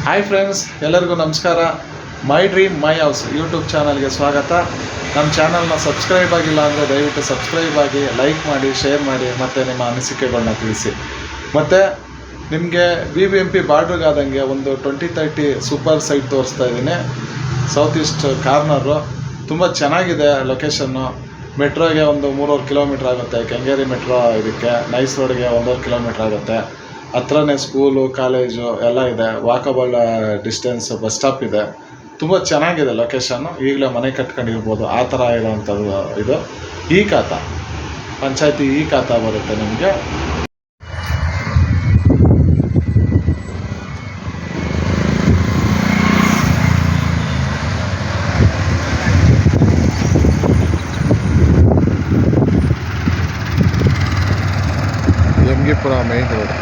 Hi friends, ಎಲ್ಲರಿಗೂ ನಮಸ್ಕಾರ. My dream my house YouTube ಚಾನಲ್ಗೆ ಸ್ವಾಗತ. ನಮ್ಮ ಚಾನಲ್ನ ಸಬ್ಸ್ಕ್ರೈಬ್ ಆಗಿಲ್ಲ ಅಂದರೆ ದಯವಿಟ್ಟು ಸಬ್ಸ್ಕ್ರೈಬ್ ಆಗಿ, ಲೈಕ್ ಮಾಡಿ, ಶೇರ್ ಮಾಡಿ, ಮತ್ತು ನಿಮ್ಮ ಅನಿಸಿಕೆಗಳನ್ನ ತಿಳಿಸಿ. ಮತ್ತು ನಿಮಗೆ BBMP ಬಾರ್ಡ್ರಿಗಾದಂಗೆ ಒಂದು 2030 ಸೂಪರ್ ಸೈಟ್ ತೋರಿಸ್ತಾ ಇದ್ದೀನಿ. ಸೌತ್ ಈಸ್ಟ್ ಕಾರ್ನರು ತುಂಬ ಚೆನ್ನಾಗಿದೆ. ಲೊಕೇಶನ್ನು ಮೆಟ್ರೋಗೆ ಒಂದು 3.5 ಕಿಲೋಮೀಟ್ರ್ ಆಗುತ್ತೆ. ಕೆಂಗೇರಿ ಮೆಟ್ರೋ ಇದಕ್ಕೆ, ನೈಸ್ ರೋಡ್ಗೆ 1.5 ಕಿಲೋಮೀಟ್ರ್ ಆಗುತ್ತೆ. ಹತ್ರನೇ ಸ್ಕೂಲು, ಕಾಲೇಜು ಎಲ್ಲ ಇದೆ. ವಾಕಬಲ್ ಡಿಸ್ಟೆನ್ಸ್, ಬಸ್ ಸ್ಟಾಪ್ ಇದೆ. ತುಂಬ ಚೆನ್ನಾಗಿದೆ ಲೊಕೇಶನ್ನು. ಈಗಲೇ ಮನೆ ಕಟ್ಕೊಂಡಿರ್ಬೋದು, ಆ ಥರ ಇರೋವಂಥದ್ದು ಇದು. ಈ ಖಾತಾ ಪಂಚಾಯತಿ ಈ ಖಾತಾ ಬರುತ್ತೆ ನಿಮಗೆ. ಯಮ್ಗಿಪುರ ಮೈನ್ ರೋಡ್.